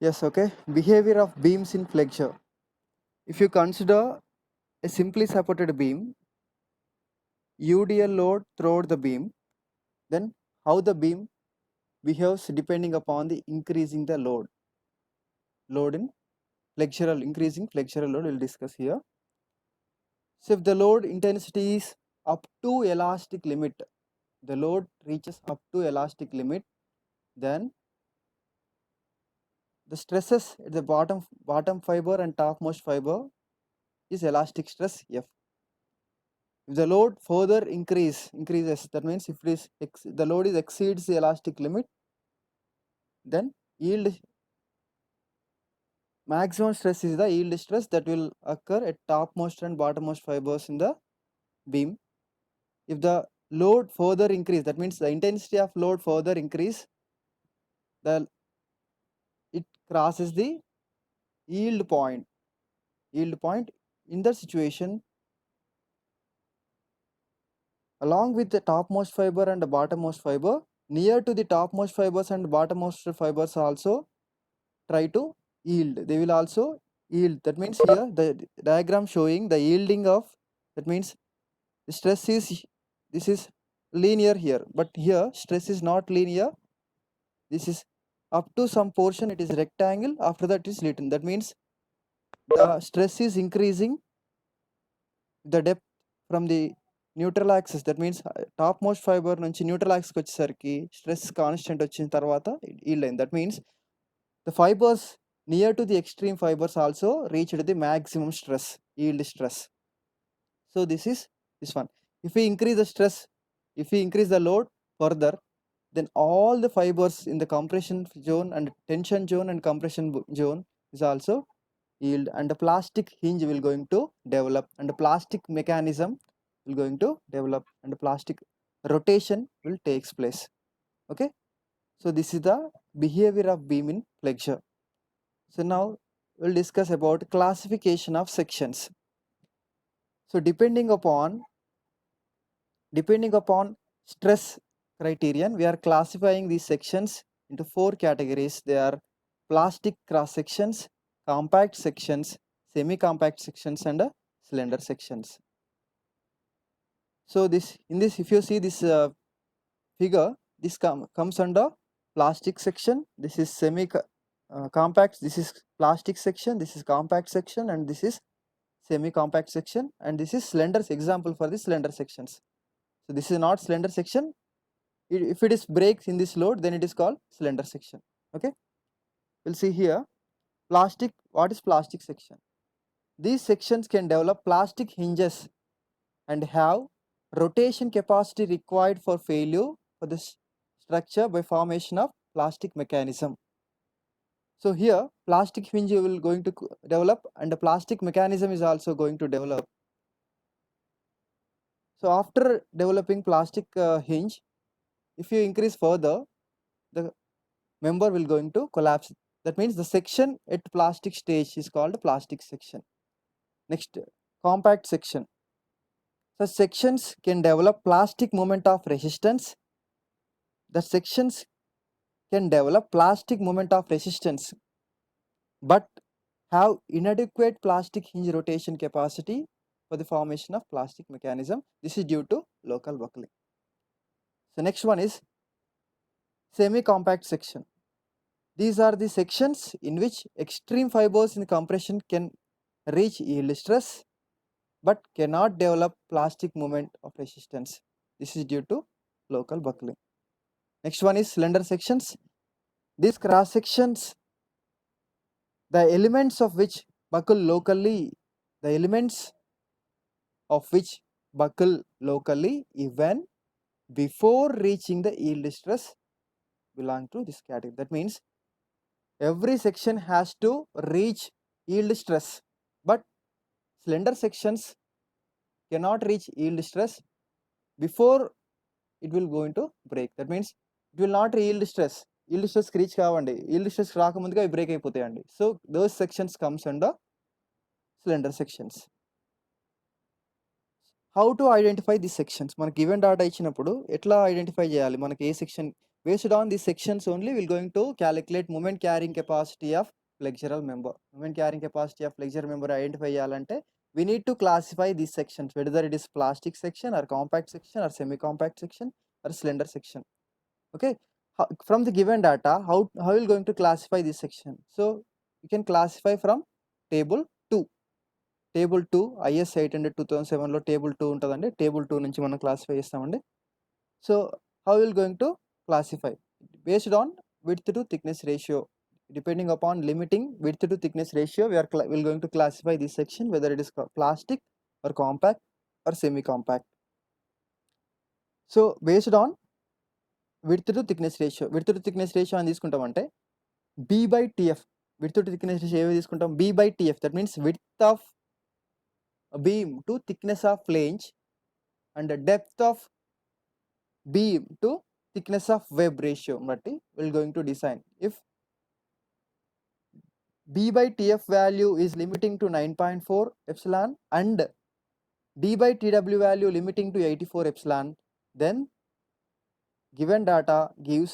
Yes, okay. Behavior of beams in flexure. If you consider a simply supported beam, UDL load throughout the beam, then how the beam behaves depending upon the increasing the load in flexural, increasing flexural load we'll discuss here. So if the load intensity is up to elastic limit, the load reaches up to elastic limit, then the stresses at the bottom fiber and topmost fiber is elastic stress F. If the load further increases, that means if it is the load is exceeds the elastic limit, then yield maximum stress is the yield stress that will occur at topmost and bottommost fibers in the beam. If the load further increase, that means the intensity of load further increase, the it crosses the yield point. Yield point in that situation, along with the topmost fiber and the bottommost fiber, near to the topmost fibers and bottommost fibers also try to yield. They will also yield. That means here the diagram showing the yielding of, that means the stress is, this is linear here, but here stress is not linear. This is up to some portion it is rectangle, after that is little. That means the stress is increasing the depth from the neutral axis. That means topmost fiber నుంచి neutral axis కి వచ్చేసరికి stress constant వచ్చిన తర్వాత yield అయింది. That means the fibers near to the extreme fibers also reached the maximum stress, yield stress. So this is this one. If we increase the stress, if we increase the load further, then all the fibers in the compression zone and tension zone and compression zone is also yield, and the plastic hinge will going to develop, and the plastic mechanism will going to develop, and the plastic rotation will takes place. Okay, so this is the behavior of beam in flexure. So now we'll discuss about classification of sections. So depending upon stress criterion, we are classifying these sections into 4 categories. They are plastic cross sections, compact sections, semi compact sections, and cylinder sections. So this, in this, if you see this figure, this comes under plastic section. This is compact, this is plastic section, this is compact section, and this is semi compact section, and this is cylinder example for the cylinder sections. So this is not cylinder section. If it is breaks in this load, then it is called cylinder section. Okay, we'll see here plastic. What is plastic section? These sections can develop plastic hinges and have rotation capacity required for failure for the structure by formation of plastic mechanism. So here plastic hinge will going to develop, and the plastic mechanism is also going to develop. So after developing plastic hinge, if you increase further, the member will going to collapse. That means the section at plastic stage is called plastic section. Next, compact section. Such sections can develop plastic moment of resistance. The sections can develop plastic moment of resistance, but have inadequate plastic hinge rotation capacity for the formation of plastic mechanism. This is due to local buckling. So next one is semi-compact section. These are the sections in which extreme fibers in compression can reach yield stress but cannot develop plastic moment of resistance. This is due to local buckling. Next one is cylinder sections. These cross sections, the elements of which buckle locally, even before reaching the yield stress belong to this category. That means every section has to reach yield stress, but cylinder sections cannot reach yield stress before it will go into break. That means it will not yield stress. Yield stress reach కావండి, yield stress రాకముందుగా అవి break అయిపోతాయండి. So those sections comes under cylinder sections. How to identify these sections? మనకి given data ఇచ్చినప్పుడు ఎట్లా identify చేయాలి మనకి ఏ section Based on these sections only, we're going to calculate moment carrying capacity of flexural member. Moment carrying capacity of flexural member identify cheyalante, we need to classify these sections, whether it is plastic section or compact section or semi-compact section or cylinder section. Okay, from the given data, how are you going to classify this section? So you can classify from table 2. Table 2 IS 800 2007 లో table 2 ఉంటుందండి. table 2 నుంచి మనం classify చేస్తామండి. So how we are going to classify based on width to thickness ratio. Depending upon limiting width to thickness ratio, we are going to classify this section whether it is plastic or compact or semi-compact. So based on width to thickness ratio అని తీసుకుంటామంటే B/TF. width to thickness ratio ఏవి తీసుకుంటాం? B/TF, that means width of beam to thickness of flange and depth of beam to thickness of web ratio బట్టి we're going to design. If B/TF value is limiting to 9.4 epsilon and D/TW value limiting to 84 epsilon, then given data gives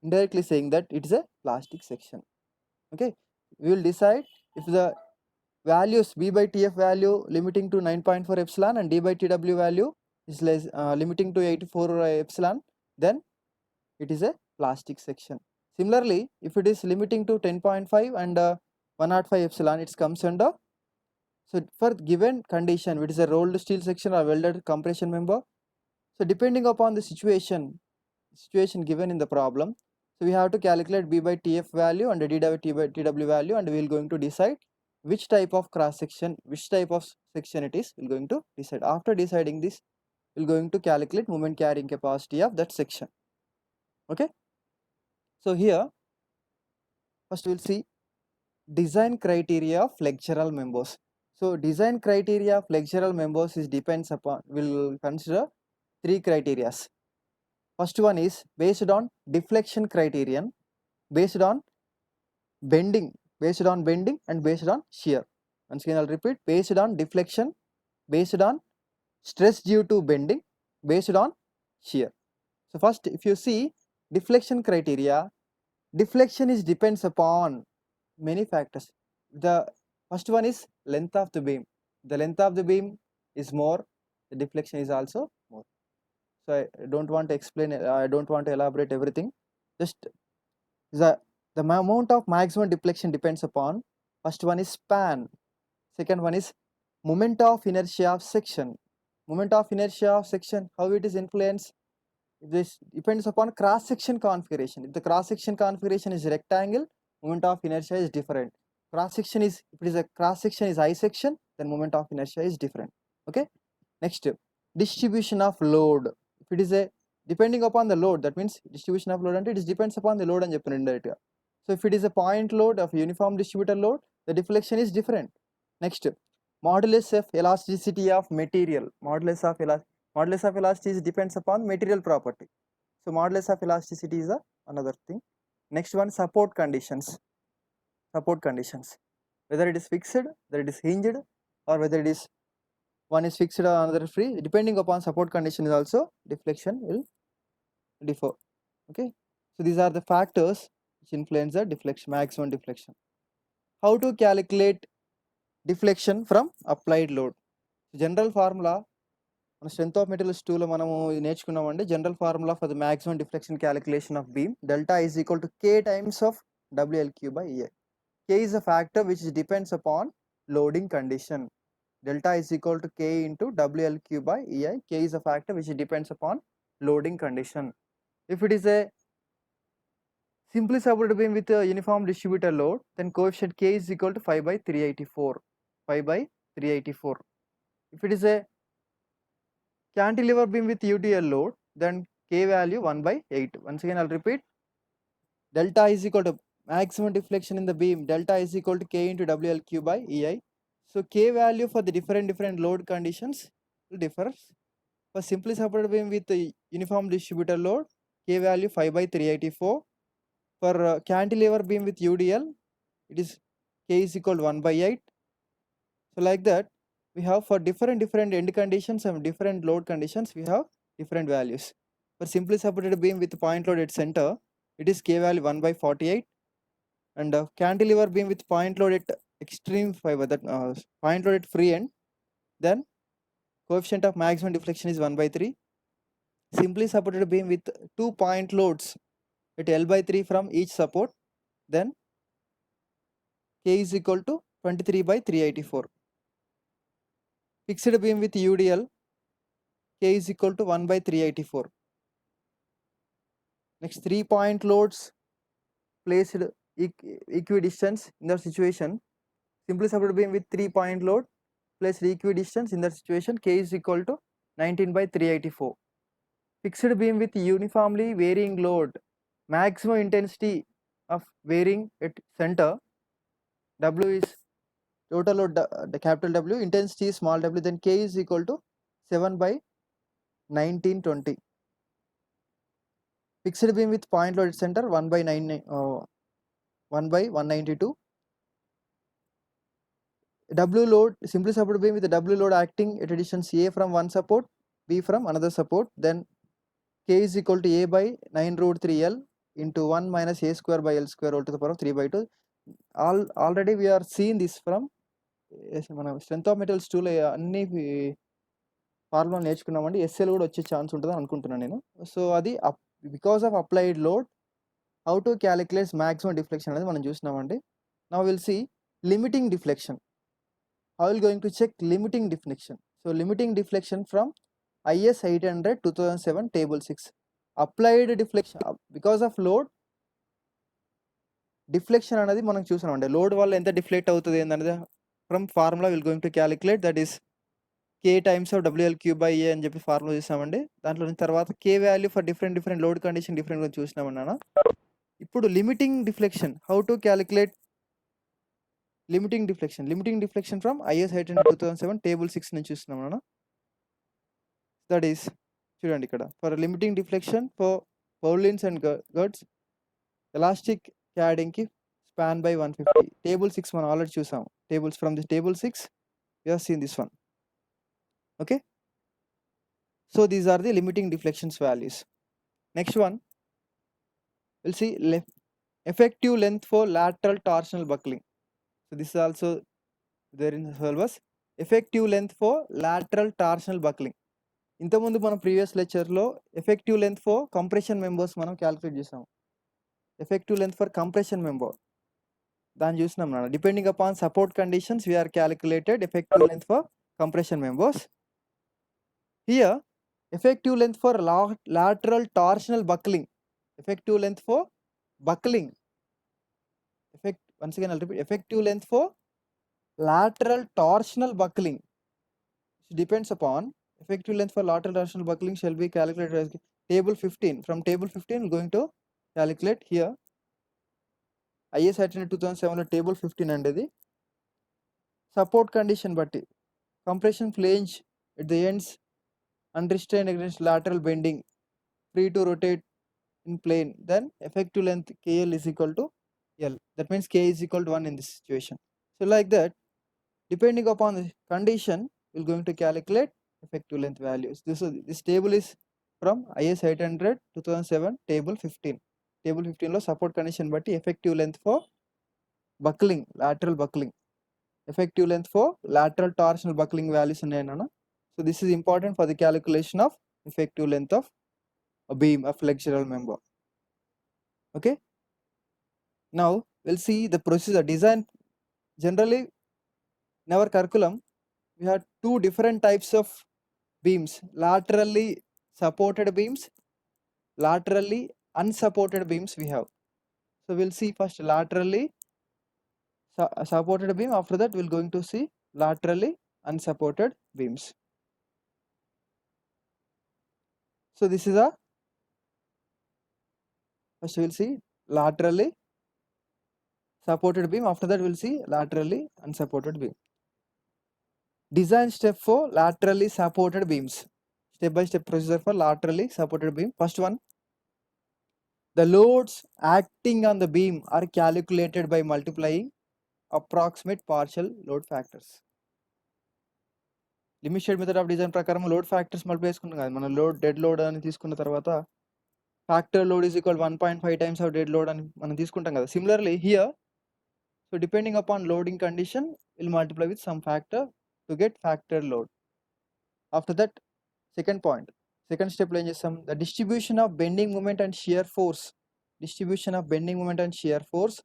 indirectly saying that it is a plastic section. Okay, we will decide if the values B/TF value limiting to 9.4 epsilon and D/TW value is less limiting to 84 epsilon, then it is a plastic section. Similarly, if it is limiting to 10.5 and 105 epsilon, it comes under. So for given condition, it is a rolled steel section or welded compression member. So depending upon the situation given in the problem, so we have to calculate B/TF value and D/TW value, and we are going to decide which type of cross section, which type of section it is. We're going to decide. After deciding this, we're going to calculate moment carrying capacity of that section. Okay, so here first we'll see design criteria of flexural members. So design criteria of flexural members is depends upon, we'll consider 3 criteria. First one is based on deflection criterion, based on bending and based on shear. Once again I'll repeat, based on deflection, based on stress due to bending, based on shear. So first, if you see deflection criteria, deflection is depends upon many factors. The first one is length of the beam. The length of the beam is more, the deflection is also more. So I don't want to explain, I don't want to elaborate everything. Just the amount of maximum deflection depends upon, first one is span, second one is moment of inertia of section. Moment of inertia of section, how it is influenced? This depends upon cross section configuration. If the cross section configuration is rectangle, moment of inertia is different. Cross section is, if it is a cross section is I section, then moment of inertia is different. Okay, next distribution of load. If it is a depending upon the load, that means distribution of load and it depends upon the load and చెప్పిన indirect గా. So if it is a point load of uniform distributed load, the deflection is different. Next, modulus of elasticity of material. Modulus of elasticity depends upon material property. So modulus of elasticity is another thing. Next one, support conditions. Whether it is fixed, whether it is hinged, or whether it is one is fixed or another free, depending upon support condition is also deflection will differ. Okay, so these are the factors which influence the deflection, maximum deflection. How to calculate deflection from applied load? General formula, మన strength of materials 2 లో మనము నేర్చుకున్నామండి. General formula for the maximum deflection calculation of beam, delta is equal to k times of WLQ by EI. K is a factor which depends upon loading condition. Delta is equal to K into WLQ by EI. K is a factor which depends upon loading condition. If it is a simply supported beam with a uniform distributed load, then coefficient K is equal to 5 by 384. 5 by 384. If it is a cantilever beam with UTL load, then K value 1 by 8. Once again I'll repeat, delta is equal to maximum deflection in the beam, delta is equal to K into WLQ by EI. So K value for the different load conditions will differ. For simply supported beam with the uniform distributed load, K value 5 by 384. For cantilever beam with UDL, it is K is equal to 1 by 8. So like that, we have for different end conditions and different load conditions, we have different values. For simply supported beam with point load at center, it is K value 1/48, and cantilever beam with point load at extreme fiber, that point load at free end, then coefficient of maximum deflection is 1/3. Simply supported beam with 2 point loads at L/3 from each support, then K is equal to 23/384. Fixed beam with UDL, K is equal to 1/384. Next, 3 point loads placed equidistance in that situation. Simply supported beam with 3 point load placed equidistance in that situation, K is equal to 19/384. Fixed beam with uniformly varying load, maximum intensity of varying at center, W is total load, the capital W, intensity is small w, then K is equal to 7/1920. Fixed beam with point load at center, 1/192. W load, simply supported beam with the W load acting at a distance A from one support, B from another support, then K is equal to A by 9√3L into 1 minus A square by L square whole to the power of 3/2. Already we are seeing this from మన strength of metals 2లో అన్ని formula నేర్చుకున్నామండి. SL కూడా వచ్చే chance ఉంటుందని అనుకుంటున్నాను నేను. So అది because of applied load how to calculate maximum deflection అనేది మనం చూసినామండి. Now will see limiting deflection. How will going to check limiting deflection. So limiting deflection from IS 800 2007 table 6. Applied deflection because of load deflection అనేది మనం చూసామండి. Load వల్ల ఎంత deflect అవుతుంది ఏంటనేది from formula will going to calculate, that is K times of WL3/A అని చెప్పి formula చూసామండి. దాంట్లో తర్వాత K value for different load condition డిఫరెంట్గా చూసినామన్నా. ఇప్పుడు limiting deflection, how to calculate limiting deflection from IS 800 2007 table 6 నుంచి చూస్తున్నామన్నా. దట్ ఈస్ చూడండి ఇక్కడ, for limiting deflection for purlins and girders elastic క్యాడింగ్కి స్పాన్ బై 150. టేబుల్ 6 మనం ఆల్రెడీ చూసాం. Tables from this table 6 we have seen this one. Okay, so these are the limiting deflections values. Next one, we'll see effective length for lateral torsional buckling. So this is also there in the syllabus. Effective length for lateral torsional buckling. ఇంతకుముందు మనం previous లెక్చర్లో effective length for compression members మనం calculate చేసాం. Effective length for compression member దాన్ని చూసినాం నాన్న. Depending upon support conditions we're calculated effective length for compression members. Here, effective length for lateral torsional buckling. Effective length for buckling. Once again I'll repeat. Effective length for lateral torsional buckling. It depends upon effective length for lateral torsional buckling shall be calculated as table 15. From table 15 we're going to calculate here. IS 800 2007 table 15 అనేది support condition బట్టి compression flange at the ends unrestrained against lateral bending, free to rotate in plane, then effective length KL is equal to L. That means K is equal to 1 in this situation. So like that, depending upon the condition, we're going to calculate effective length values. This table is from IS 800 2007 table 15. Table 15 lo support condition batti effective length for buckling, lateral buckling, effective length for lateral torsional buckling values unnayana. So this is important for the calculation of effective length of a beam, a flexural member. Okay, now we'll see the procedure design. Generally in our curriculum we have two different types of beams: laterally supported beams, laterally unsupported beams we have. So we'll see first laterally supported beam, after that we're going to see laterally unsupported beams. So this is a first we'll see laterally supported beam, after that we'll see laterally unsupported beam. Design step for laterally supported beams. Step by step procedure for laterally supported beam. First one, the loads acting on the beam are calculated by multiplying approximate partial load factors. Limit state method of design ప్రకారం load factors multiply చేసుకున్నాం కదా మనం. Load dead load అని తీసుకున్న తర్వాత factor load is equal 1.5 times of dead load అని మనం తీసుకుంటాం కదా. Similarly here, so depending upon loading condition will multiply with some factor to get factor load. After that second point, second స్టెప్లో ఏం చేస్తాం, the distribution of bending moment and shear force, distribution of bending moment and shear force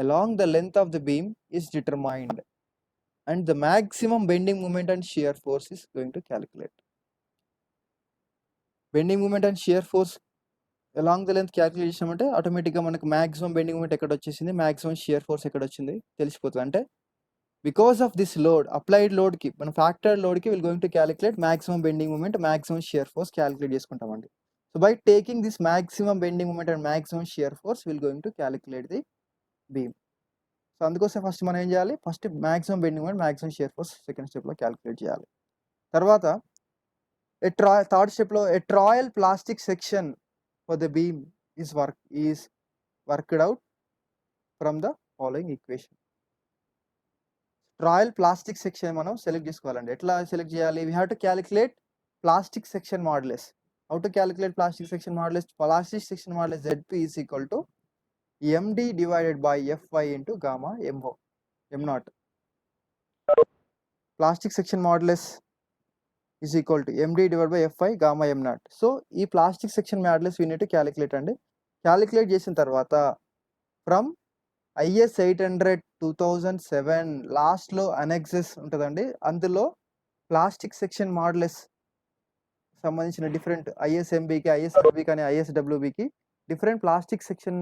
along the length of the beam is determined and the maximum bending moment and shear force is going to calculate. Bending moment and shear force along the length calculate చేసామంటే ఆటోమేటిక్గా మనకు maximum bending moment ఎక్కడ వచ్చేసింది, maximum shear force ఎక్కడ వచ్చింది తెలిసిపోతుంది. అంటే because of this load, applied లోడ్కి మన ఫ్యాక్టర్ లోడ్కి will going to calculate maximum bending moment, maximum shear force calculate చేసుకుంటామండి. So by taking this maximum bending moment and maximum shear force, we will going to calculate the beam. So అందుకోసం first మనం ఏం చేయాలి, first maximum bending moment, maximum shear force second స్టెప్లో calculate చేయాలి. తర్వాత third స్టెప్లో a trial plastic section for the beam is worked out from the following equation. Trial plastic section మనం select చేసుకోవాలండి. ఎట్లా సెలెక్ట్ చేయాలి, we have to calculate plastic section modulus. How to calculate plastic section modulus? Plastic section modulus ZP is equal to MD divided by Fy into gamma MO, M0. Plastic section modulus is equal to MD divided by Fy gamma M0. So ఈ plastic section modulus we need to calculate అండి. Calculate చేసిన తర్వాత from IS 800 2007 లాస్ట్లో అనెక్సెస్ ఉంటుందండి, అందులో plastic section modulus సంబంధించిన different ISMBకి, ISLBకి అని ISWBకి different plastic section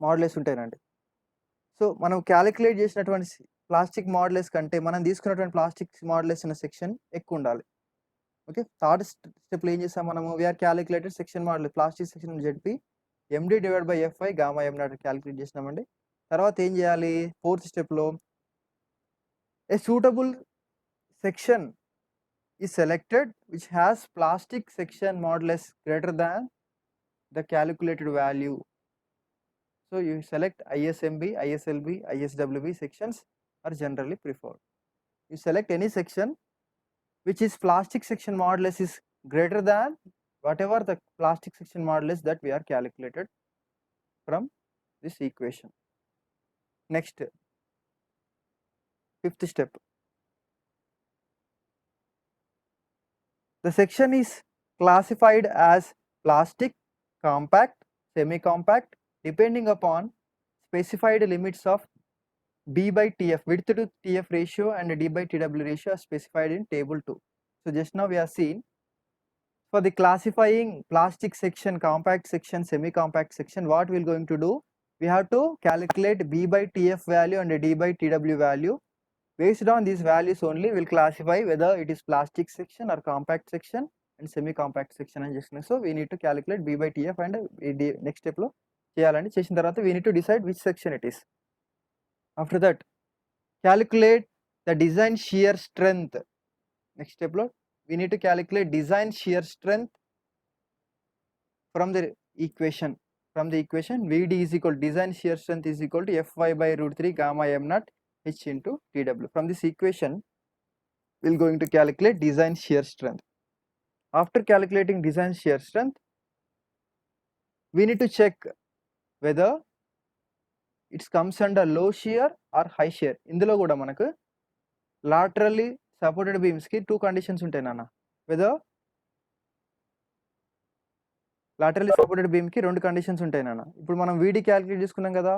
modulus ఉంటాయండి. సో మనం క్యాలిక్యులేట్ చేసినటువంటి ప్లాస్టిక్ మాడ్యులస్ కంటే మనం తీసుకున్నటువంటి ప్లాస్టిక్ మాడ్యులస్ ఉన్న సెక్షన్ ఎక్కువ ఉండాలి. ఓకే, థర్డ్ స్టెప్లో ఏం చేస్తాం మనము, we are calculated section modulus plastic section ZP MD divide by Fy gamma M0 calculate చేసినామండి. తర్వాత ఏం చేయాలి, ఫోర్త్ స్టెప్లో a suitable section is selected which has plastic section modulus greater than the calculated value. So you select ISMB, ISLB, ISWB sections are generally preferred. You select any section which is plastic section modulus is greater than whatever the plastic section modulus that we are calculated from this equation. Next, fifth step. The section is classified as plastic, compact, semi-compact depending upon specified limits of D by TF, width to TF ratio and D by TW ratio are specified in table 2. So just now we have seen for the classifying plastic section, compact section, semi-compact section, what we are going to do, we have to calculate B by TF value and D by TW value. Based on these values only, we will classify whether it is plastic section or compact section and semi-compact section and just. So we need to calculate B by TF and next step lo cheyalandi. Chesin tarvata we need to decide which section it is. After that, calculate the design shear strength. Next step lo we need to calculate design shear strength from the equation. From the equation, VD is equal to design shear strength is equal to Fy by √3 gamma M0 H into TW. From this equation, we are going to calculate design shear strength. After calculating design shear strength, we need to check whether it comes under low shear or high shear. ఇందులో కూడా మనకు laterally supported beams కి two conditions ఉంటాయి నాన్న. whether laterally supported beam కి రెండు conditions ఉంటాయి నాన్న. ఇప్పుడు మనం VD క్యాలిక్యులేట్ చేసుకున్నాం కదా,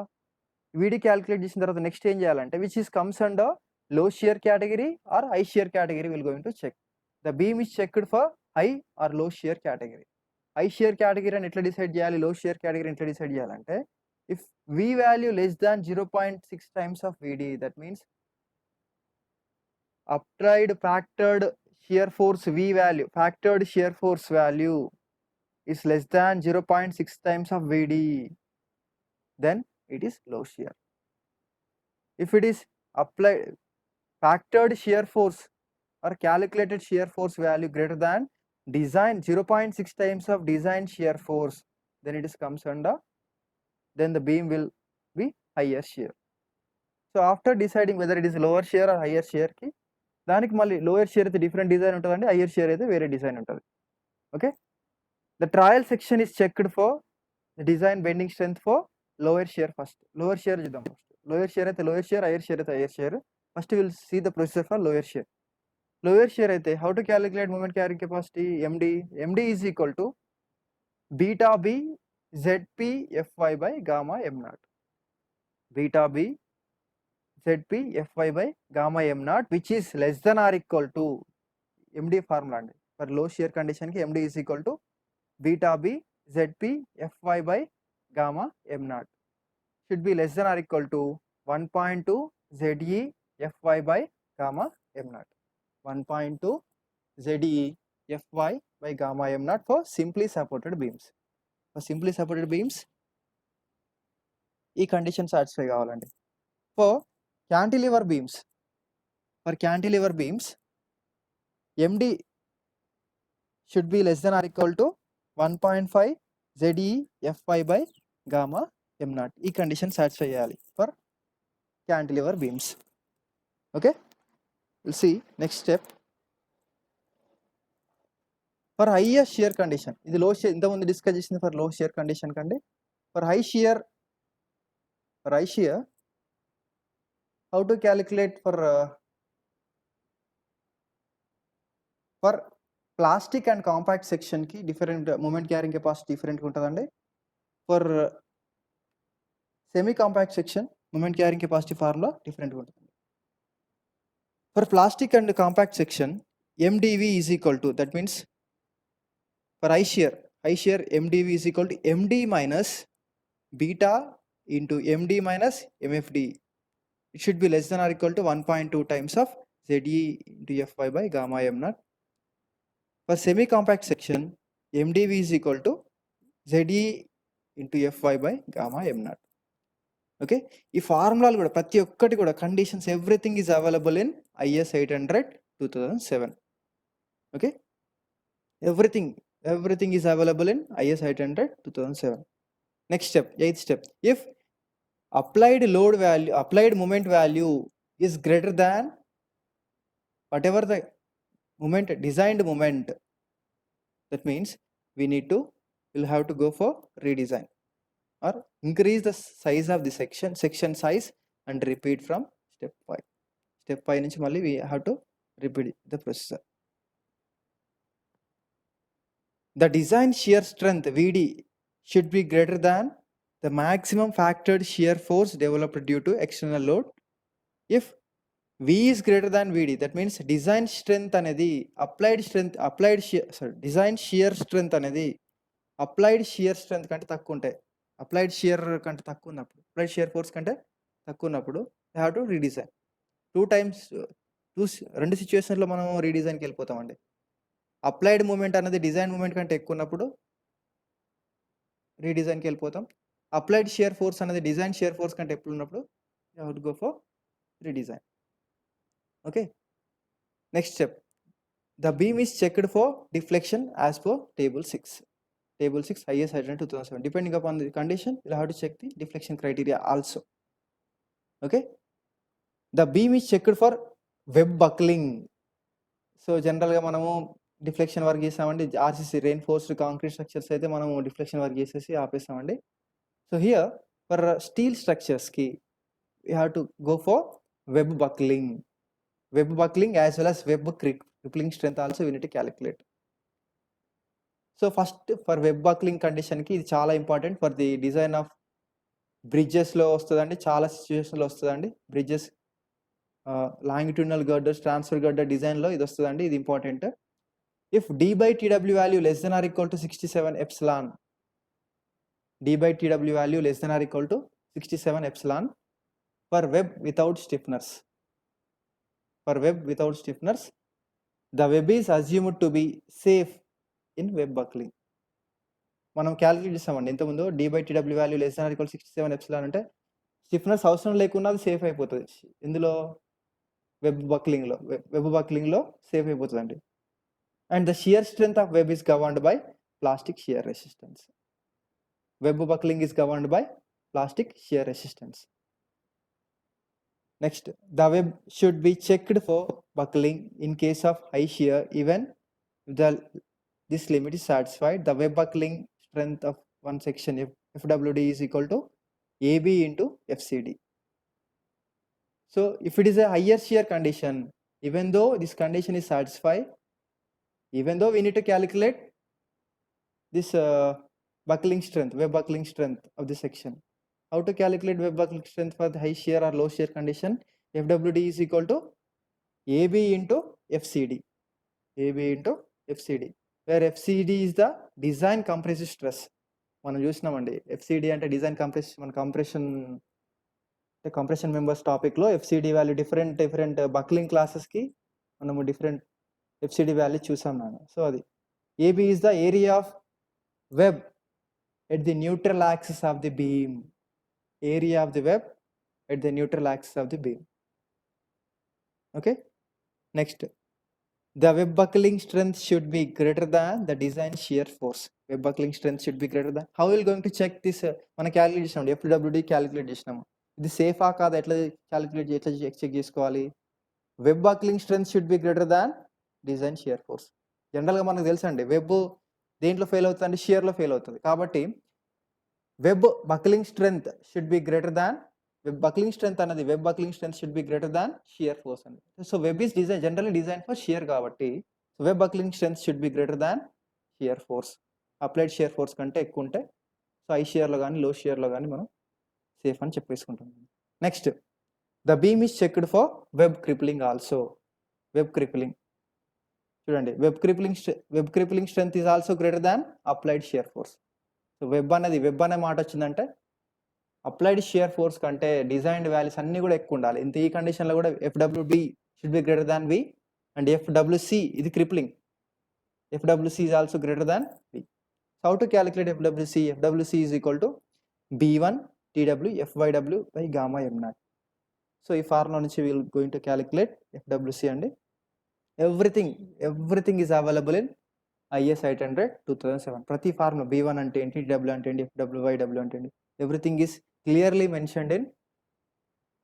VD క్యాలిక్యులేట్ చేసిన తర్వాత నెక్స్ట్ ఏం చేయాలంటే which is comes under low shear category or high shear category, we will going to check. The beam is checked for high or low shear category. High shear category అని ఎట్లా decide చేయాలి, low shear category ఎట్లా decide చేయాలంటే if V value less than 0.6 times of VD, that means applied factored shear force V value, factored shear force value is less than 0.6 times of VD, then it is low shear. If it is applied factored shear force or calculated shear force value greater than design 0.6 times of design shear force, then it is comes under, then the beam will be higher shear. So after deciding whether it is lower shear or higher shear, దానికి మళ్ళీ lower shear అయితే different design ఉంటుందండి, higher shear అయితే వేరే design ఉంటుంది. Okay, the trial section is checked for the design bending strength for lower shear. First lower shear చూద్దాం. First lower shear అయితే lower shear, higher shear అయితే higher shear. First will see the procedure for lower shear. Lower shear అయితే how to calculate moment carrying capacity? MD is equal to beta B ZP Fy by gamma m naught. Beta B ZP Fy by gamma m naught, which is less than or equal to MD formula అండి. For low shear condition ki MD is equal to beta B ZP Fy by gamma m naught should be less than or equal to 1.2 ZE Fy by gamma m naught. 1.2 ZE Fy by gamma m naught for simply supported beams. For simply supported beams ఈ condition satisfy కావాలండి. For cantilever beams MD should be less than or equal to 1.5 ZE Fy by gamma m naught. ఈ condition satisfy చేయాలి for cantilever beams. Okay, will see next step for highest shear condition. ఇది low shear, ఇంతకుముందు discuss చేసింది for low shear condition కండి. For high shear, how to calculate for plastic and compact section ki different moment carrying capacity different untadandi. For semi compact section moment carrying capacity formula different untadandi. For plastic and compact section MdV is equal to, that means for high shear MdV is equal to MD minus beta into MD minus MFD. It should be less than or equal to 1.2 times of ZE into Fy by gamma m naught. For semi compact section MdV is equal to ZE into Fy by gamma m naught. Okay, ఈ ఫార్ములాలు కూడా ప్రతి ఒక్కటి కూడా conditions everything is available in IS 800 2007. Okay, everything is available in IS 800 2007. Next step, 8th step, if applied moment value is greater than whatever the moment, designed moment, that means we'll have to go for redesign or increase the size of the section size and repeat from step 5. Step 5 nunchi malli we have to repeat the procedure. The design shear strength VD should be greater than the maximum factored shear force developed due to external load. If V is greater than VD, that means design strength anedi design shear strength anedi applied shear strength kante takku unte, applied shear kante takku unnappudu, applied shear force kante takku unnappudu you have to redesign. రెండు situation లో మనం రీడిజైన్కి వెళ్ళిపోతామండి. Applied moment అనేది design moment కంటే ఎక్కువ ఉన్నప్పుడు రీడిజైన్కి వెళ్ళిపోతాం. Applied shear force అనేది design shear force కంటే ఎక్కువ ఉన్నప్పుడు you have to go for redesign. Okay, next step, the beam is checked for deflection as per table 6 IS 800 2007. Depending upon the condition you have to check the deflection criteria also. Okay, the beam is checked for web buckling. So జనరల్గా మనము deflection work చేసామండి, RCC reinforced concrete structures అయితే మనము deflection work చేసేసి ఆపేస్తామండి. So here for steel స్ట్రక్చర్స్కి you have to go for web buckling as well as web crippling strength also we need to calculate. So first for web buckling కండిషన్కి ఇది చాలా important for the design of బ్రిడ్జెస్లో వస్తుందండి, చాలా సిచ్యువేషన్లో వస్తుందండి. Bridges longitudinal girders, transfer girder డిజైన్లో ఇది వస్తుందండి, ఇది important. If D/TW value less than or equal to 67 epsilon, D/TW value less than or equal to 67 epsilon for web without stiffeners, the web is assumed to be safe in web buckling. మనం calculate చేస్తామండి ఇంతకుముందు, D/TW value less than or equal 67 epsilon అంటే stiffeners అవసరం లేకున్నా అది safe అయిపోతుంది. ఇందులో web బక్లింగ్లో సేఫ్ అయిపోతుందండి. And the shear strength of web is governed by plastic shear resistance. Web buckling is governed by plastic shear resistance. Next, the web should be checked for buckling in case of high shear. Even if this limit is satisfied, the web buckling strength of one section FWD is equal to AB into FCD. So if it is a higher shear condition, even though this condition is satisfied, even though we need to calculate this buckling strength, web buckling strength of the section. How to calculate web buckling strength for the high shear or low shear condition? FWD is equal to AB into FCD. AB into FCD, where FCD is the design compressive stress. మనం చూసినామండి FCD అంటే design compression members టాపిక్లో FCD value different buckling క్లాసెస్కి మనము different FCD value చూసాం నాన్న. So అది AB is the area of web at the neutral axis of the beam. Area of the web at the neutral axis of the beam. Okay. Next, the web buckling strength should be greater than the design shear force. Web buckling strength should be greater than. How are we going to check this? మన calculate చేసినాం, FWD calculate చేసినాము. ఇది సేఫా కాదా, ఎట్లా check చేసుకోవాలి? Web buckling strength should be greater than design shear force. జనరల్గా మనకు తెలుసండి, వెబ్ దేంట్లో ఫెయిల్ అవుతుంది, షియర్లో ఫెయిల్ అవుతుంది. కాబట్టి web buckling strength should be greater than, web buckling strength అన్నది web buckling strength should be greater than shear force అండి. So web is generally design for shear కాబట్టి web buckling strength should be greater than shear force. Applied shear force కంటే ఎక్కువ ఉంటే so high షియర్లో కానీ లో షియర్లో కానీ మనం సేఫ్ అని చెప్పేసుకుంటాం. Next, the beam is checked for web crippling also. Web crippling చూడండి, web crippling strength is also greater than applied shear force. So web అనే మాట వచ్చిందంటే అప్లైడ్ షియర్ ఫోర్స్ కంటే డిజైన్డ్ వాల్యూస్ అన్నీ కూడా ఎక్కువ ఉండాలి. ఇంత ఈ కండిషన్లో కూడా FWD should be greater than V and FWC ఇది crippling, FWC is also greater than V. So how to calculate FWC? FWC is equal to B1 TW FYW by gamma m naught. So ఈ formula నుంచి we will going to calculate FWC అండి. Everything is available in IS 800 2007. ప్రతి formula B1 అంటే ఏంటి, TW అంటే ఏంటి, FW YW అంటే ఏంటి, everything is clearly mentioned in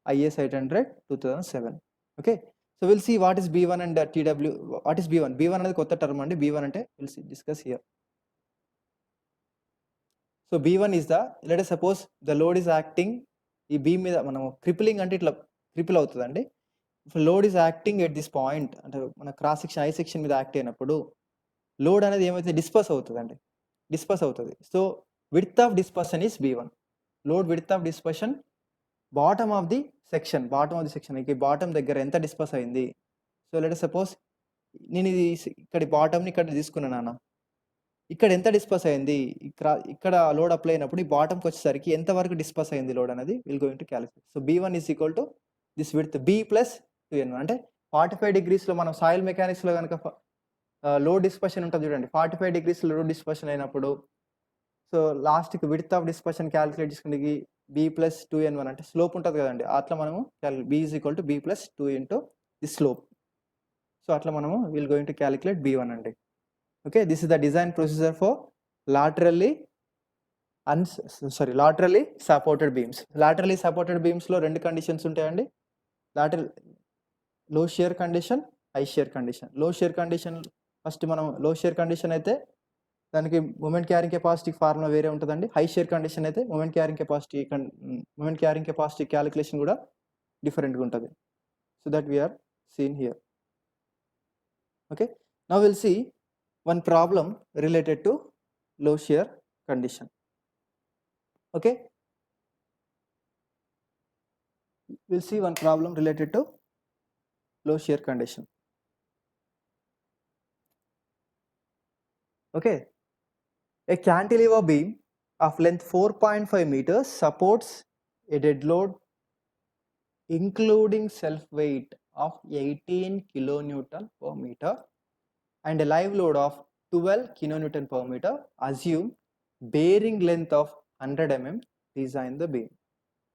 IS 800 2007. Okay. So we'll see what is B1 and TW. What is B1? B1 అనేది కొత్త టర్మ్ అండి. B1 అంటే we'll see, discuss here. So B1 is the, let us suppose the load is acting, ఈ beam మీద మనం crippling అంటే ఇట్లా cripple అవుతుందండి. Load is acting at this point అంటే మన క్రాస్ సెక్షన్ ఐ సెక్షన్ మీద యాక్ట్ అయినప్పుడు లోడ్ అనేది ఏమైతే డిస్పర్స్ అవుతుంది. So width of dispersion is B1. Load width of dispersion bottom of the section bottom దగ్గర ఎంత డిస్పర్స్ అయింది. సో లెట్ us సపోజ్ నేను ఇది ఇక్కడ బాటమ్ని ఇక్కడ తీసుకున్నాను, ఇక్కడ ఎంత డిస్పర్స్ అయింది, ఇక్కడ లోడ్ అప్లై అయినప్పుడు ఈ బాటమ్కి వచ్చేసరికి ఎంతవరకు డిస్పర్స్ అయింది లోడ్ అనేది will going to calculate. So B1 is equal to this width B plus 2N1. అంటే 45 degreesలో మనం సాయిల్ మెకానిక్స్లో కనుక లోడ్ డిస్పర్షన్ ఉంటుంది చూడండి, 45 degrees లోడ్ డిస్పర్షన్ అయినప్పుడు సో లాస్ట్కి విడ్త్ ఆఫ్ డిస్పర్షన్ క్యాలిక్యులేట్ చేసుకుంటే B ప్లస్ 2N1 అంటే స్లోప్ ఉంటుంది కదండి, అట్లా మనము B is equal to B plus 2 into the slope. So అట్లా మనము will going to calculate B1 అండి. Okay, this is the design procedure for laterally supported beams. Laterally supported బీమ్స్లో రెండు కండిషన్స్ ఉంటాయండి, low shear condition, high shear condition. Low shear condition first మనం లో shear condition అయితే దానికి మూమెంట్ క్యారింగ్ కెపాసిటీ ఫార్ములా వేరే ఉంటుందండి. హై షియర్ కండిషన్ అయితే మూమెంట్ క్యారింగ్ కెపాసిటీ క్యాలిక్యులేషన్ కూడా డిఫరెంట్గా ఉంటుంది. So that we're seen here. Okay, now will see one problem related to low shear condition. Okay, we'll see one problem related to low shear condition. Okay, a cantilever beam of length 4.5 meters supports a dead load including self weight of 18 kilonewton per meter and a live load of 12 kilonewton per meter. Assume bearing length of 100 mm. Design the beam.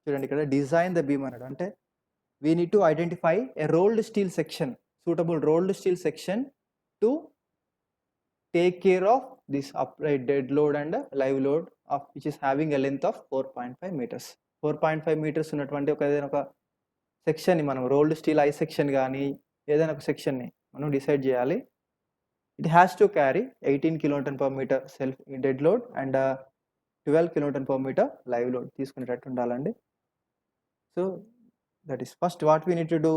చూడండి ఇక్కడ design the beam అన్నాడు అంటే we need to identify a rolled steel section, suitable rolled steel section to take care of this upright dead load and live load of which is having a length of 4.5 meters. 4.5 meters ఉన్నటువంటి ఒక సెక్షన్‌ని మనం rolled steel I section గానీ, ఏదైనా ఒక సెక్షన్‌ని మనం decide జేయాలి. It has to carry 18 kN/m self dead load and 12 kN/m live load తీసుకునేటట్టు ఉండాలండి. So, that is first what we need to do.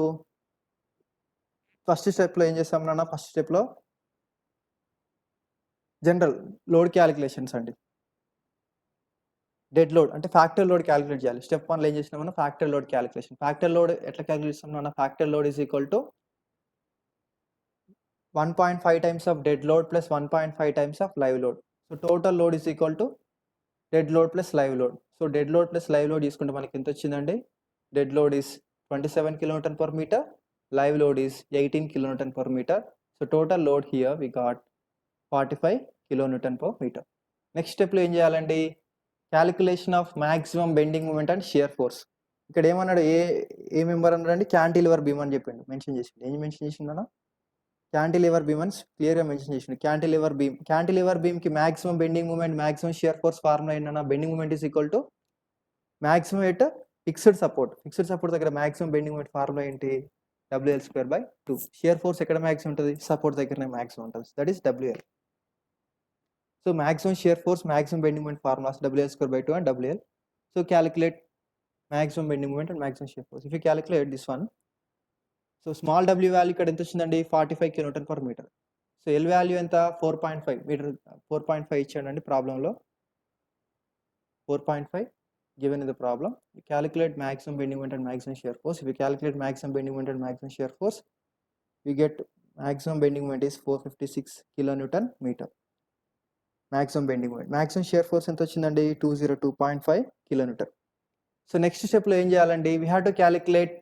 First స్టెప్‌లో ఏం చేస్తాం నాన్న? ఫస్ట్ స్టెప్‌లో జనరల్ లోడ్ క్యాలిక్యులేషన్స్ అండి. డెడ్ లోడ్ అంటే ఫ్యాక్టరీ లోడ్ క్యాలిక్యులేట్ చేయాలి. స్టెప్ 1లో ఏం చేసినాం మనం? Factored load calculation. Factored load ఎట్లా క్యాలిక్యులేట్ చేస్తాం నాన్న? Factored load is equal to 1.5 times of dead load plus 1.5 times of live load. So total load is equal to dead load plus live load. So dead load plus live load తీసుకుంటే మనకి ఎంత వచ్చిందండి? Dead load is 27 kN/m, live load is 18 kN/m. So total load here we got 45 kN/m. Next స్టెప్లో ఏం చేయాలండి? Calculation of maximum bending moment and shear force. ఇక్కడ ఏమన్నాడు? ఏ మెంబర్ అన్నాడండి? క్యాంటిలివర్ బీమ్ అని చెప్పిండు, మెన్షన్ చేసిండు. ఏం మెన్షన్ చేసిండన్నా? క్యాంటిలివర్ బీమ్ అని క్లియర్గా మెన్షన్ చేసిండు. క్యాంటిలివర్ బీమ్కి maximum bending moment, maximum shear force formula ఏంటన్నా? Bending moment is equal to maximum at fixed support. Fixed support దగ్గర మాక్సిమం బెండింగ్ మూమెంట్ ఫార్ములా ఏంటి? WL²/2. షియర్ ఫోర్స్ ఎక్కడ మాక్సిమం ఉంటుంది? Support దగ్గరనే మాక్సిమం ఉంటుంది. That is WL. So maximum shear force, maximum bending moment formulas WL²/2 and WL. So calculate maximum bending moment and maximum shear force. If you calculate this one, so small w value ఇక్కడ ఎంత వచ్చిందండి? 45 kN/m. So L value ఎంత? 4.5 metre. 4.5 ఇచ్చాడండి ప్రాబ్లంలో. 4.5 given in the problem. You calculate maximum bending moment and maximum shear force. If you calculate maximum bending moment and maximum shear force, we get maximum bending moment is 456 kN/m. maximum bending moment. maximum shear force ఎంత వచ్చిందండి? 202.5 kN. So next స్టెప్లో ఏం చేయాలండి? We have to calculate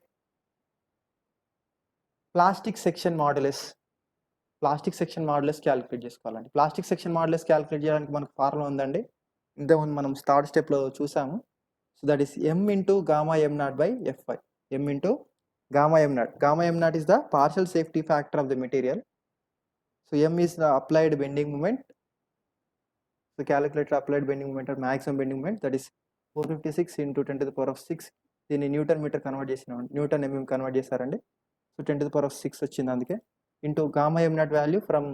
plastic section modulus. Plastic section modulus calculate చేసుకోవాలండి. Plastic section modulus calculate చేయడానికి మనకు formula ఉందండి. ఇంతకుముందు మనం థర్డ్ స్టెప్లో చూసాము. So that is M into gamma m0/Fy. M into gamma m0. Gamma m0 is the partial safety factor of the material. So M is the applied bending moment. So calculate applied bending moment or maximum bending moment, that is 456 into 10⁶. దీన్ని Newton metre convert చేసినాం, Newton mm convert చేశారండి. So 10⁶ వచ్చింది అందుకే. Into gamma m0 value from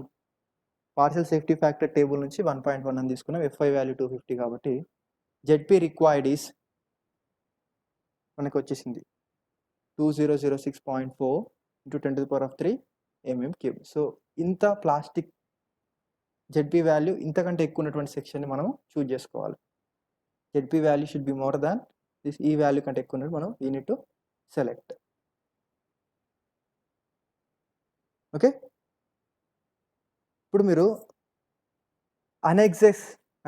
partial safety factor table నుంచి 1.1 అని తీసుకున్నాం. Fy value 250 కాబట్టి ZP required is మనకు వచ్చేసింది 2006.4 into 10⁻³ mm³. సో ఇంత ప్లాస్టిక్ ZP వాల్యూ ఇంతకంటే ఎక్కువ ఉన్నటువంటి సెక్షన్ని మనం చూజ్ చేసుకోవాలి. ZP value should be more than this. ఈ వాల్యూ కంటే ఎక్కువ ఉన్నట్టు మనం ఈ నీడ్ టు సెలెక్ట్. ఓకే, ఇప్పుడు మీరు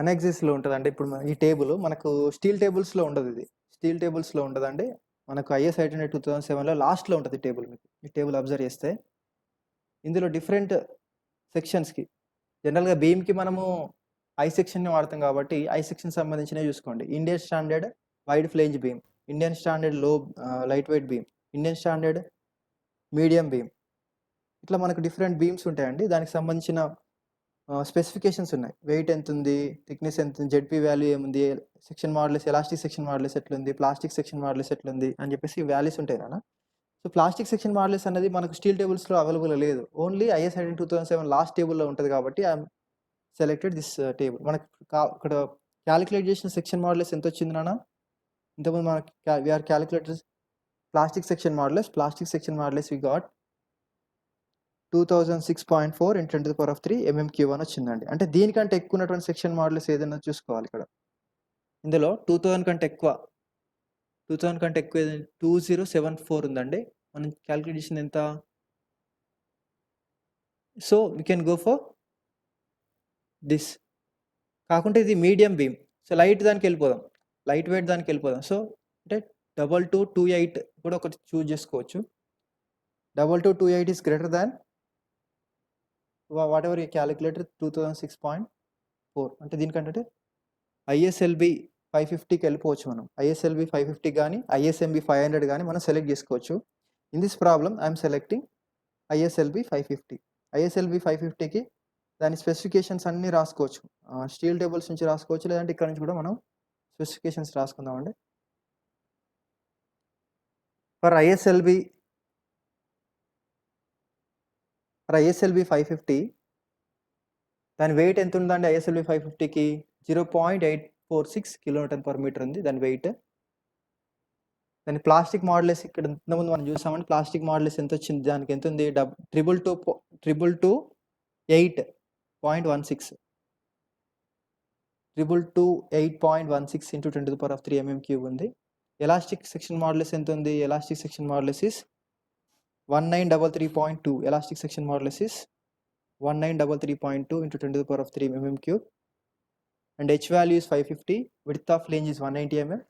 అనెక్సెస్లో ఉంటుందండి. ఇప్పుడు ఈ టేబుల్ మనకు స్టీల్ టేబుల్స్లో ఉండదు. ఇది స్టీల్ టేబుల్స్లో ఉండదండి. మనకు IS 800-2007లో లాస్ట్లో ఉంటుంది టేబుల్. మీకు ఈ టేబుల్ అబ్జర్వ్ చేస్తే ఇందులో డిఫరెంట్ సెక్షన్స్కి, జనరల్గా బీమ్కి మనము ఐ సెక్షన్ని వాడతాం కాబట్టి ఐ సెక్షన్ సంబంధించినవి చూసుకోండి. Indian standard wide flange beam, Indian standard light weight beam, Indian standard medium beam, ఇట్లా మనకు డిఫరెంట్ బీమ్స్ ఉంటాయండి. దానికి సంబంధించిన స్పెసిఫికేషన్స్ ఉన్నాయి. వెయిట్ ఎంత ఉంది, థిక్నెస్ ఎంత ఉంది, ZP వాల్యూ ఏముంది, section modulus, elastic section modulus ఎట్లుంది, ప్లాస్టిక్ సెక్షన్ మాడ్యులస్ ఎట్లుంది అని చెప్పేసి వాల్యూస్ ఉంటాయి కదా. సో ప్లాస్టిక్ సెక్షన్ మాడ్యులస్ అనేది మనకు స్టీల్ టేబుల్స్లో అవైలబుల్ లేదు. ఓన్లీ IS 800-2007 లాస్ట్ టేబుల్లో ఉంటుంది కాబట్టి ఐఎమ్ సెలెక్టెడ్ దిస్ టేబుల్. మనకు ఇక్కడ క్యాలిక్యులేట్ చేసిన సెక్షన్ మాడ్యులస్ ఎంత వచ్చింది నాన్న? ఇంతకుముందు మనకి we are calculated plastic section modulus. Plastic section modulus we got 2006.4 into 10⁻³ mm³ అని వచ్చిందండి. అంటే దీనికంటే ఎక్కువ ఉన్నటువంటి సెక్షన్ మాడ్యులస్ ఏదైనా చూసుకోవాలి. ఇక్కడ ఇందులో 2000 కంటే ఎక్కువ 2074 ఉందండి. మనం క్యాలిక్యులేట్ చేసింది ఎంత? So we can go for this. కాకుంటే ఇది మీడియం బీమ్. సో లైట్ దానికి వెళ్ళిపోదాం, లైట్ వెయిట్ దానికి వెళ్ళిపోదాం. సో అంటే 2228 కూడా ఒకటి చూజ్ చేసుకోవచ్చు. 2228 is greater than what ever ఈ క్యాలిక్యులేటర్ 2006.4. అంటే దీనికంటే ISLB 550కి వెళ్ళిపోవచ్చు మనం. ISLB 550 కానీ ISMB 500 కానీ మనం సెలెక్ట్ చేసుకోవచ్చు. In this problem I'm selecting ISLB 550. ISLB 550కి దాని స్పెసిఫికేషన్స్ అన్నీ రాసుకోవచ్చు. స్టీల్ టేబుల్స్ నుంచి రాసుకోవచ్చు, లేదంటే ఇక్కడ నుంచి కూడా మనం స్పెసిఫికేషన్స్ రాసుకుందామండి. For ISLB 550 దాని వెయిట్ ఎంత ఉందండి? ISLB 550కి 0.846 kN/m ఉంది దాని వెయిట్. దాని ప్లాస్టిక్ మాడ్యులస్ ఇక్కడ ఇంతకుముందు మనం చూసామండి. ప్లాస్టిక్ మాడ్యులస్ ఎంత వచ్చింది? దానికి ఎంత ఉంది? 8.16 into 10³ mm³ ఉంది. ఎలాస్టిక్ సెక్షన్ మాడ్యులస్ ఎంత ఉంది? Elastic section modulus is 1933.2. Elastic section modulus is 1933.2 into 10³ mm³. And H value is 550. Width of flange is 190 mm.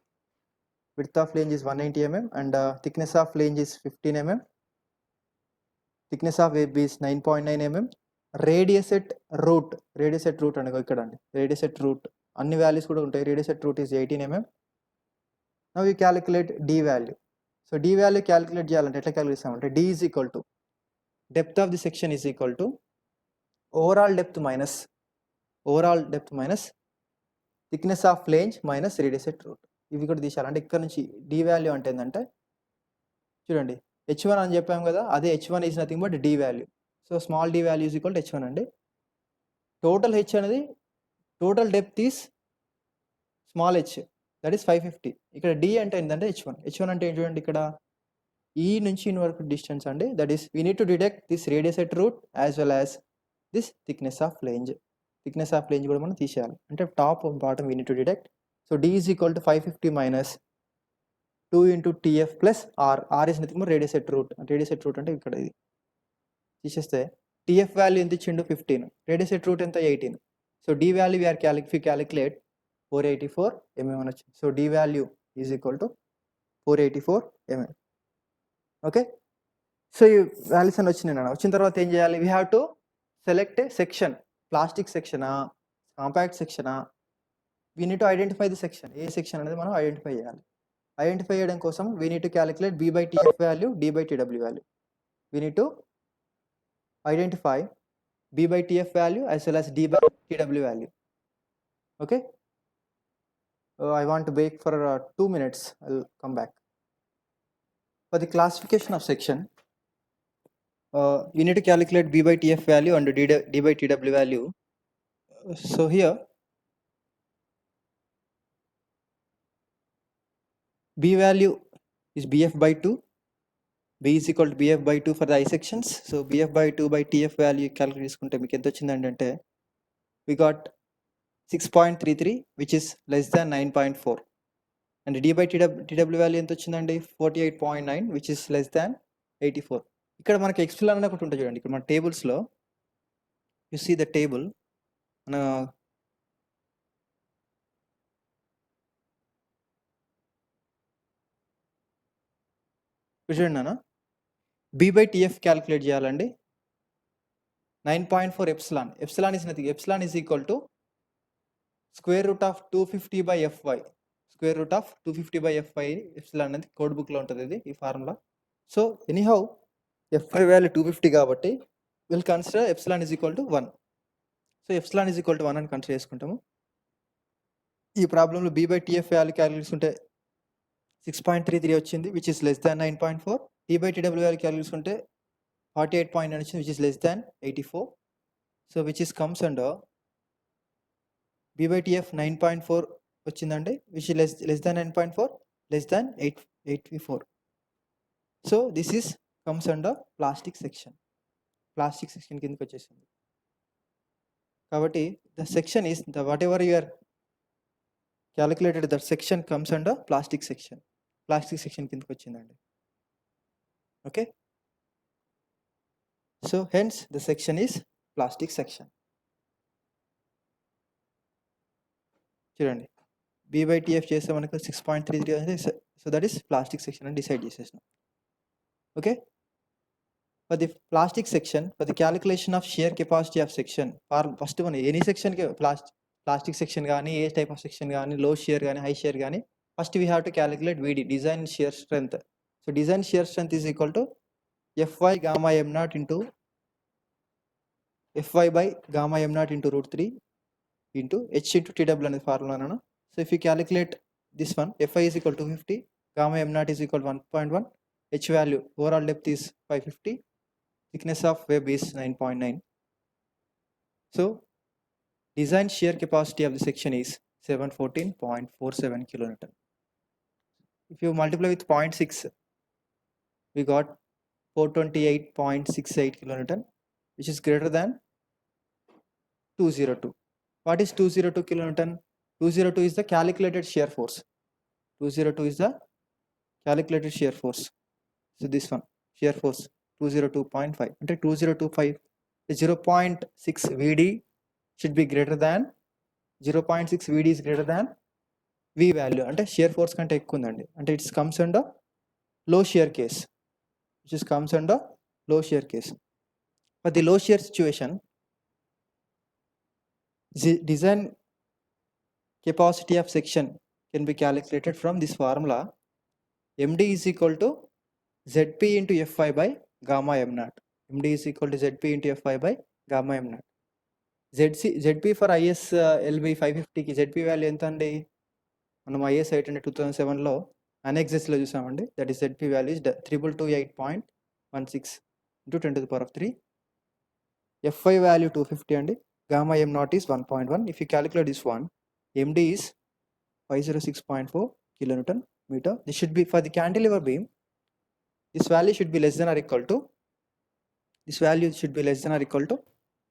Width of flange is 190 mm and thickness of flange is 15 mm. Thickness of web is 9.9 mm. Radius at root అంటే ఇక్కడ అండి. Radius at root అన్ని values కూడా ఉంటాయి. Radius at root is 18 mm. Now we calculate D value. So D value calculate చేయాలంటే ఎట్లా calculate చేస్తామంటే D is equal to depth of the section is equal to overall depth minus thickness of flange minus radius at root. ఇవి కూడా తీసేయాలంటే ఇక్కడ నుంచి D value అంటే ఏంటంటే చూడండి H1 అని చెప్పాము కదా, అదే H1 is nothing but D value. So small d value is equal to H1 అండి. Total H అనేది total depth is small h, that is 550. ఇక్కడ D అంటే ఏంటంటే H1 అంటే చూడండి ఇక్కడ ఈ నుంచి ఇన్ వరకు డిస్టెన్స్ అండి. That is we need to detect this radius at root as well as this thickness of flange కూడా మనం తీసేయాలి. అంటే top bottom we need to detect. So D is equal to 550 minus 2 into TF plus R. R is nothing but radius at root. Radius at root అంటే ఇక్కడ ఇది తీసేస్తే TF value ఎంత ఇచ్చిండు? 15. రేడియస్ ఎట్ రూట్ ఎంత? 18. So D value if you calculate 484 mm అని వచ్చింది. So D value is equal to 484 mm. Okay, so ఈ వాల్యూస్ అని వచ్చిన తర్వాత ఏం చేయాలి? We have to select a section. Plastic సెక్షనా, కాంపాక్ట్ సెక్షనా? We need to identify the section. ఏ సెక్షన్ అనేది మనం ఐడెంటిఫై చేయాలి. ఐడెంటిఫై చేయడం కోసం we need to calculate B/TF value, D/TW value. We need to identify B/TF value as well as D/TW value. Okay, I want to break for 2 minutes. I'll come back. For the classification of section, you need to calculate B/TF value and D/TW value. So here B value is BF/2. B is equal to BF/2 for the I sections. So BF/2 by TF value calculate చేసుకుంటే మీకు ఎంత వచ్చిందంటే we got 6.33 which is less than 9.4 and D/TW value ఎంత వచ్చిందండి? 48.9 which is less than 84. ఇక్కడ మనకి explain అని ఒకటి ఉంటుంది చూడండి. ఇక్కడ మన టేబుల్స్లో యు సీ ద టేబుల్ మన చూడండి నాన్న, B/TF క్యాలిక్యులేట్ చేయాలండి. 9.4 epsilon. Epsilon is nothing. Epsilon is equal to square root of 250/Fy. Square root of 250/Fy epsilon అనేది కోడ్ బుక్లో ఉంటుంది ఇది, ఈ formula. So anyhow Fy value 250 కాబట్టి will consider epsilon is equal to 1. So epsilon is equal to 1 అని consider చేసుకుంటాము. ఈ ప్రాబ్లంలో B/TF వాల్యూ క్యాలిక్యులేట్ చేసుకుంటే 6.33 వచ్చింది which is less than 9.4. D/TW value calculate చేసుకుంటే 48.9 వచ్చింది which is less than 84. So which is comes under B/TF 9.4 వచ్చిందండి which is less than 9.4 less than 84. So this is comes under plastic section కిందకి వచ్చేసింది. కాబట్టి the section is the whatever you are calculated that section comes under plastic section కిందకి వచ్చిందండి. Okay, so hence the section is plastic section. చూడండి B/TF చేస్తే మనకు 6.33 అంటే so that is plastic section అని డిసైడ్ చేసేసినాం. Okay, for the plastic section for the calculation of shear capacity of section first మనం any సెక్షన్కి ప్లాస్టిక్ సెక్షన్ కానీ a type of section కానీ లో షియర్ కానీ హై షియర్ కానీ first we have to calculate VD, design shear strength. So design shear strength is equal to Fy gamma m0 into Fy by gamma m0 into √3 into H into TW అనేది formula అన్న. So if you calculate this one, Fy is equal to 50, gamma m0 is equal to 1.1, H value, overall depth is 550, thickness of web is 9.9. So design shear capacity of the section is 714.47 kilonewton. If you multiply with 0.6, we got 428.68 kilonewton, which is greater than 202. What is 202 kilonewton? 202 is the calculated shear force. 202 is the calculated shear force. So this one, shear force 202.5. Ante 2025, 0.6 VD should be greater than 0.6 VD is greater than V value. Ante shear force kante ekku undandi. Ante it comes under low shear case, which is comes under low shear case. For the low shear situation, the design capacity of section can be calculated from this formula. MD is equal to ZP into Fy by gamma m naught. MD is equal to ZP into Fy by gamma m naught. ZP for IS LB 550 కి ZP value ఎంత అండి? మనం IS 800 2007లో అనెక్సెస్లో చూసామండి. That is ZP value is 3228.16 into 10 to the power of 3. Fy value 250 అండి. Gamma m naught is 1.1. If you calculate this one, MD is 506.4 kilonewton meter. This should be for the cantilever beam. This value should be less than or equal to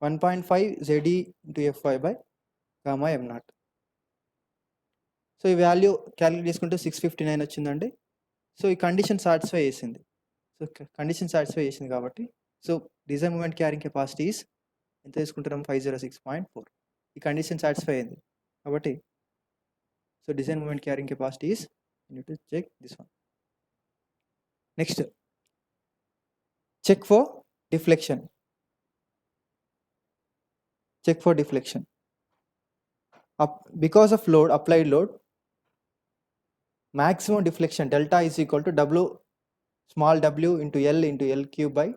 1.5 ZE into Fy by gamma m naught. So ఈ value calculate చేసుకుంటే 659 వచ్చిందండి. So ఈ condition satisfy చేసింది. కాబట్టి so design moment carrying capacity is ఎంత తీసుకుంటున్నాం? 506.4. ఈ condition satisfy అయింది కాబట్టి so design moment carrying capacity is you need to check this one. Next, check for deflection. Because of load, applied load, maximum deflection delta is equal to W small w into L cube by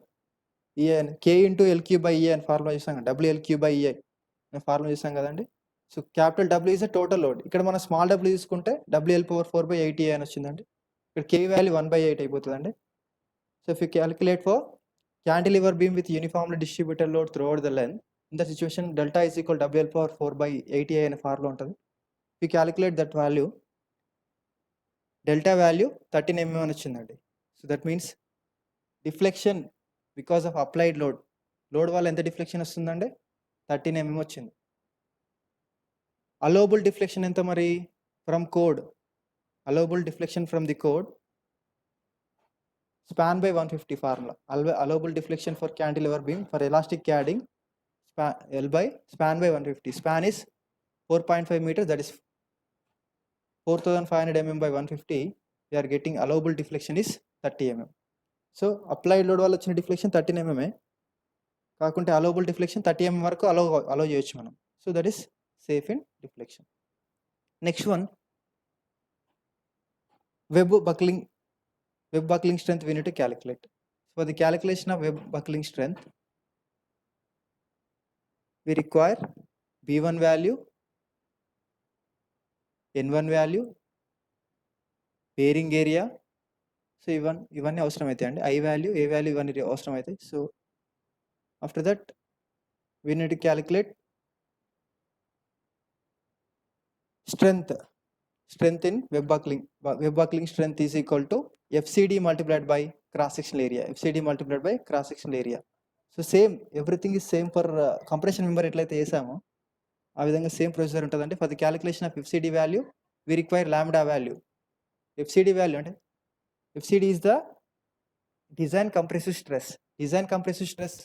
E and K into L cube by E అని formula చూసాం కదా, WL cube by E అనే formula చూసాం కదండి. So capital W is a total load. ఇక్కడ మనం small w తీసుకుంటే WL power 4 by 8 అని వచ్చిందండి. ఇక్కడ K వాల్యూ 1/8 అయిపోతుందండి. So if you calculate for cantilever beam with uniformly distributed load throughout the length, in the situation delta is equal to WL power 4 by 8 అనే formula ఉంటుంది. If you calculate that value, delta value 13 mm అని వచ్చిందండి. So that means deflection because of applied load వల్ల ఎంత deflection వస్తుందండి? 13 mm వచ్చింది. allowable deflection ఎంత మరి? From code, allowable deflection from the code, span by 150 formula. Allowable deflection for cantilever beam for elastic cladding, span by 150. Span is 4.5 meters, that is 4500 mm by 150. We are getting allowable deflection is 30 mm. So applied load వల్ల వచ్చిన deflection 13 mm కాకుంటే allowable deflection 30 mm వరకు అలో చేయొచ్చు మనం. So that is safe in deflection. Next one, web buckling strength we need to calculate. For the calculation of web buckling strength, we require B1 value, N1 value, bearing area. So ఇవన్నీ అవసరం అవుతాయి అండి. I value, A value ఇవన్నీ అవసరం అవుతాయి. So after that we need to calculate strength in web buckling. Web buckling strength is equal to FCD multiplied by cross sectional area. So same, everything is same for compression member ఎట్లయితే చేసామో ఆ విధంగా same procedure ఉంటుందండి. For the calculation of FCD value we require lambda value. FCD value అంటే FCD is the design compressive stress.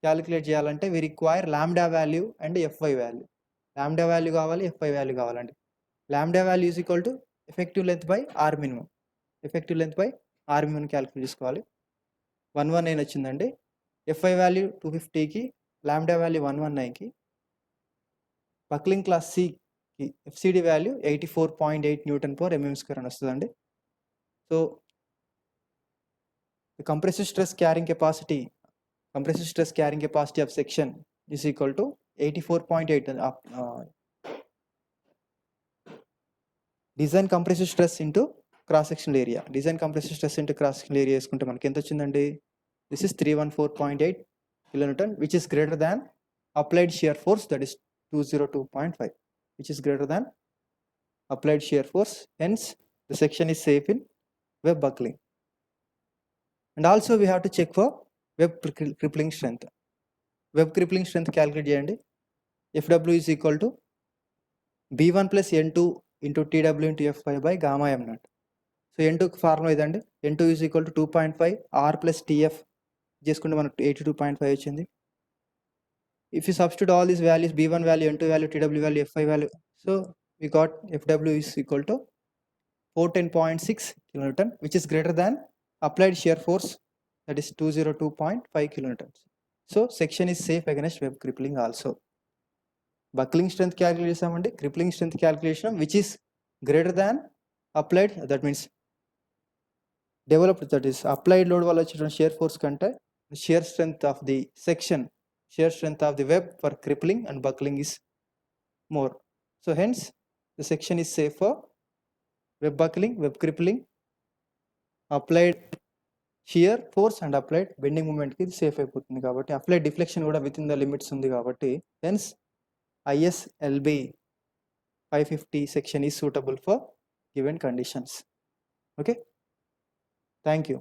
Calculate చేయాలంటే we require lambda value and Fy value. Lambda value కావాలి, Fy value కావాలండి. Lambda value is equal to effective length by R minimum. Calculate చేసుకోవాలి. 119 వచ్చిందండి. Fy value 250కి, lambda value 119కి, buckling class సికి FCD value 84.8 Nm/mm² అని వస్తుందండి. So the compressive stress carrying capacity of section is equal to 84.8 design compressive stress into cross sectional area, design compressive stress into cross sectional area వేసుకుంటే మనకి ఎంత వచ్చిందండి? This is 314.8 kilonewton, which is greater than applied shear force, that is 202.5, which is greater than applied shear force. Hence the section is safe in web buckling. And also we have to check for web crippling strength. Web crippling strength calculate cheyandi. Fw is equal to b1 plus n2 into tw into fy by gamma m naught. So n2 formula ఇదండి. n2 is equal to 2.5 r plus tf చేసుకుంటే మనకు 82.5 వచ్చింది. If you substitute all these values, b1 value, n2 value, tw value, fy value, so we got Fw is equal to 410.6 kilonewton, which is greater than applied shear force, that is 202.5 kilonewtons. So section is safe against web crippling also. Buckling strength calculation and crippling strength calculation, which is greater than applied, that means developed, that is applied load valla vachina shear force kante shear strength of the section, shear strength of the web for crippling and buckling is more. So hence the section is safe for web buckling, web crippling, applied shear force and applied bending moment ki safe అయిపోతుంది కాబట్టి, applied deflection కూడా within the limits ఉంది కాబట్టి, hence ISLB 550 section is suitable for given conditions. Okay, thank you.